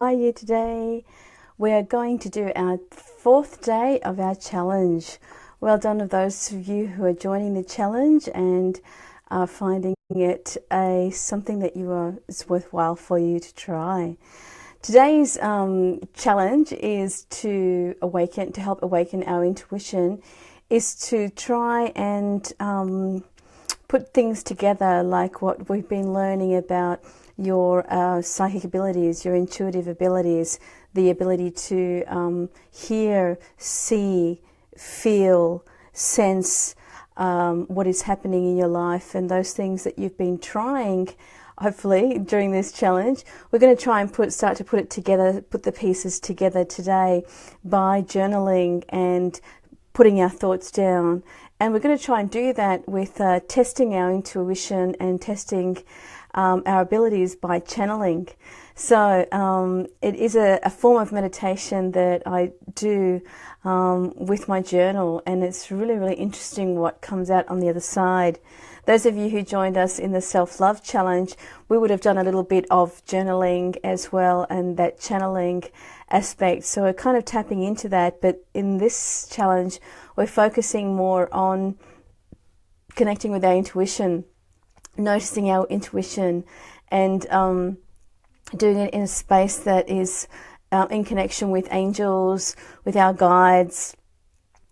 are you today? We are going to do our 4th day of our challenge. Well done of those of you who are joining the challenge and are finding it something that is worthwhile for you to try. Today's challenge is to help awaken our intuition, is to try and put things together like what we've been learning about your psychic abilities, your intuitive abilities, the ability to hear, see, feel, sense what is happening in your life, and those things that you've been trying, hopefully, during this challenge. We're going to try and start to put it together, put the pieces together today by journaling and putting our thoughts down. And we're going to try and do that with testing our intuition and testing our abilities by channeling. So it is a form of meditation that I do with my journal, and it's really, really interesting what comes out on the other side. Those of you who joined us in the self-love challenge, we would have done a little bit of journaling as well, and that channeling aspect. So we're kind of tapping into that, but in this challenge, we're focusing more on connecting with our intuition, noticing our intuition, and doing it in a space that is in connection with angels, with our guides,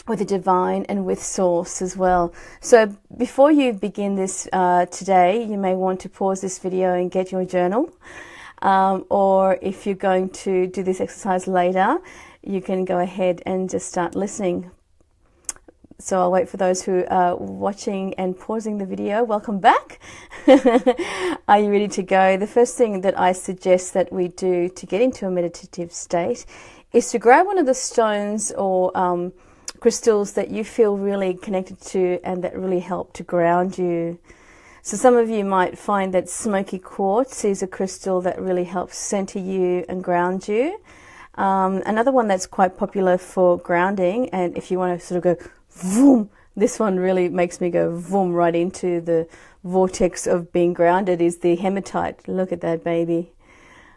with the divine, and with source as well. So before you begin this today, you may want to pause this video and get your journal. Or if you're going to do this exercise later, you can go ahead and just start listening. So I'll wait for those who are watching and pausing the video. Welcome back. Are you ready to go? The first thing that I suggest that we do to get into a meditative state is to grab one of the stones or crystals that you feel really connected to and that really help to ground you. So some of you might find that Smokey Quartz is a crystal that really helps center you and ground you. Another one that's quite popular for grounding, and if you want to sort of go vroom, this one really makes me go vroom right into the vortex of being grounded, is the Hematite. Look at that baby.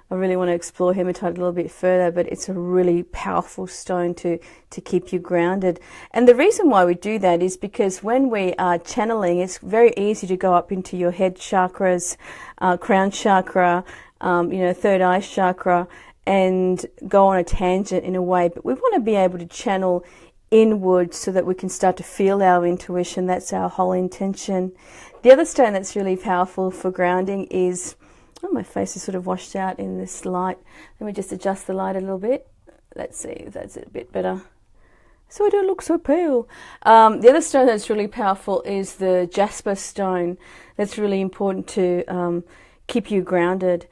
I really want to explore Hematite a little bit further, but it's a really powerful stone to keep you grounded. And the reason why we do that is because when we are channeling, it's very easy to go up into your head chakras, crown chakra, third eye chakra, and go on a tangent in a way. But we want to be able to channel inward so that we can start to feel our intuition. That's our whole intention. The other stone that's really powerful for grounding is, oh, my face is sort of washed out in this light. Let me just adjust the light a little bit. Let's see if that's a bit better, so I don't look so pale. The other stone that's really powerful is the Jasper stone. That's really important to keep you grounded.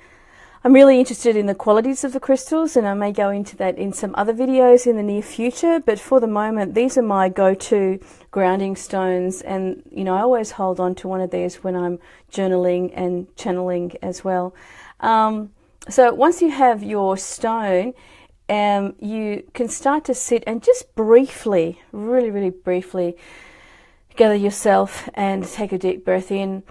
I'm really interested in the qualities of the crystals, and I may go into that in some other videos in the near future, but for the moment, these are my go-to grounding stones, and I always hold on to one of these when I'm journaling and channeling as well. So once you have your stone, you can start to sit and just briefly, really, really briefly, gather yourself and take a deep breath in,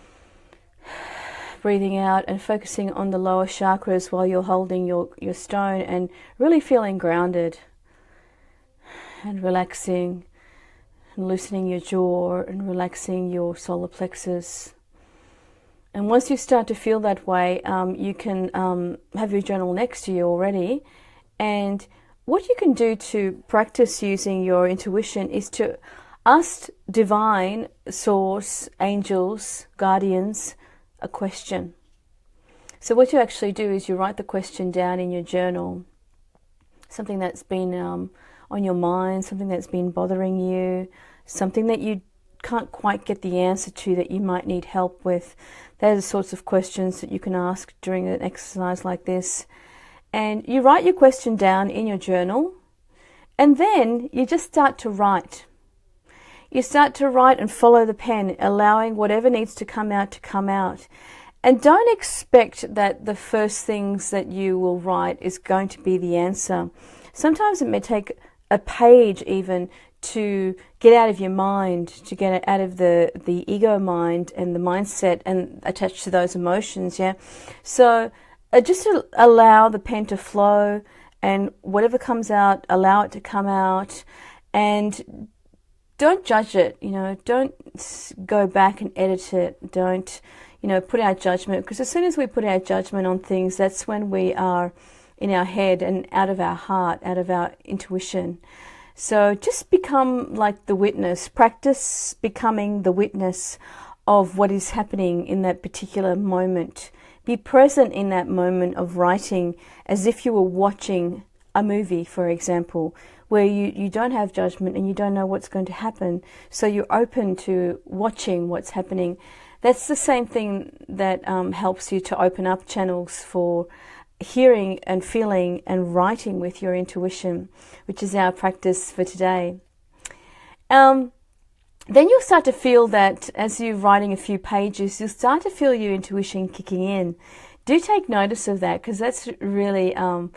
breathing out and focusing on the lower chakras while you're holding your stone and really feeling grounded and relaxing and loosening your jaw and relaxing your solar plexus. And once you start to feel that way, you can have your journal next to you already. And what you can do to practice using your intuition is to ask divine, source, angels, guardians, a question. So what you actually do is you write the question down in your journal, something that's been on your mind, something that's been bothering you, something that you can't quite get the answer to that you might need help with. Those are the sorts of questions that you can ask during an exercise like this. And you write your question down in your journal, and then you just start to write. You start to write and follow the pen, allowing whatever needs to come out to come out. And don't expect that the first things that you will write is going to be the answer. Sometimes it may take a page even to get out of your mind, to get it out of the ego mind and the mindset and attached to those emotions, yeah? So just to allow the pen to flow, and whatever comes out, allow it to come out, and don't judge it, don't go back and edit it. Don't, put our judgment, because as soon as we put our judgment on things, that's when we are in our head and out of our heart, out of our intuition. So just become like the witness, practice becoming the witness of what is happening in that particular moment. Be present in that moment of writing as if you were watching a movie, for example, where you don't have judgment and you don't know what's going to happen. So you're open to watching what's happening. That's the same thing that helps you to open up channels for hearing and feeling and writing with your intuition, which is our practice for today. Then you'll start to feel that as you're writing a few pages, you'll start to feel your intuition kicking in. Do take notice of that, because that's really a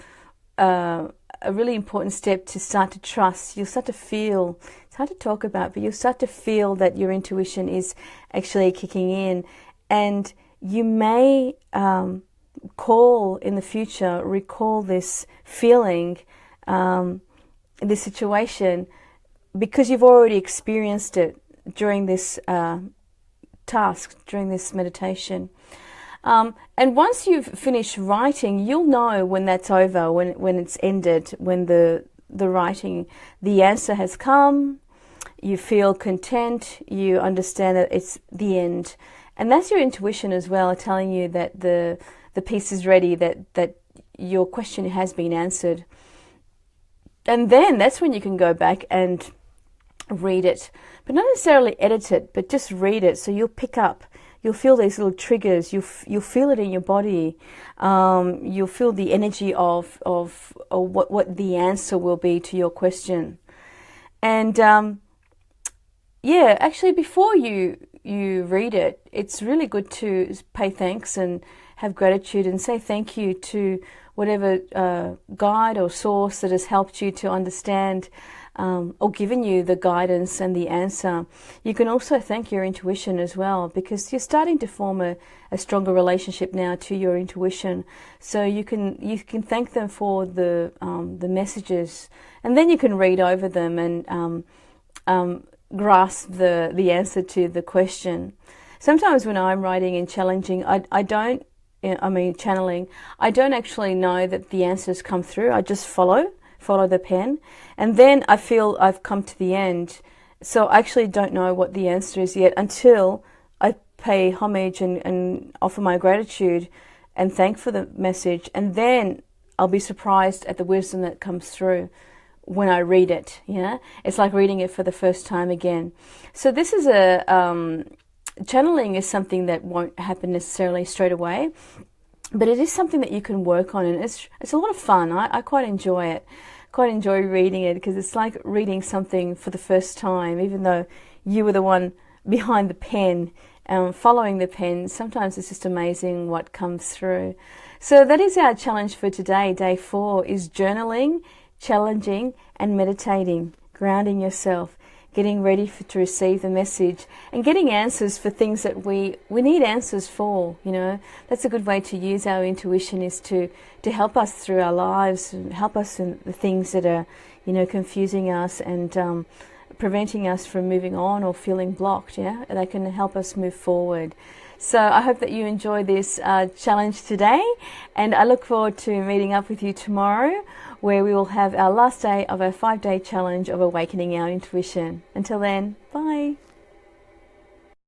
really important step to start to trust. You'll start to feel, it's hard to talk about, but you'll start to feel that your intuition is actually kicking in. And you may recall this feeling, this situation, because you've already experienced it during this task, during this meditation. And once you've finished writing, you'll know when that's over, when it's ended, when the writing, the answer has come, you feel content, you understand that it's the end. And that's your intuition as well, telling you that the piece is ready, that your question has been answered. And then that's when you can go back and read it, but not necessarily edit it, but just read it. So you'll pick up, you'll feel these little triggers, you'll feel it in your body, you'll feel the energy of what the answer will be to your question. And actually before you read it, it's really good to pay thanks and have gratitude and say thank you to whatever guide or source that has helped you to understand or given you the guidance and the answer. You can also thank your intuition as well, because you're starting to form a stronger relationship now to your intuition. So you can thank them for the messages, and then you can read over them and grasp the answer to the question. Sometimes when I'm writing and channeling, I don't actually know that the answers come through. I just follow the pen, and then I feel I've come to the end. So I actually don't know what the answer is yet until I pay homage and offer my gratitude and thank for the message, and then I'll be surprised at the wisdom that comes through when I read it. It's like reading it for the first time again. So this is channeling is something that won't happen necessarily straight away, but it is something that you can work on, and it's a lot of fun. I quite enjoy it. Quite enjoy reading it, because it's like reading something for the first time, even though you were the one behind the pen, following the pen. Sometimes it's just amazing what comes through. So that is our challenge for today. Day 4 is journaling, challenging and meditating, grounding yourself, getting ready to receive the message, and getting answers for things that we need answers for. That's a good way to use our intuition, is to help us through our lives, and help us in the things that are confusing us and preventing us from moving on or feeling blocked. They can help us move forward. So I hope that you enjoy this challenge today, and I look forward to meeting up with you tomorrow, where we will have our last day of our 5-day challenge of awakening our intuition. Until then, bye.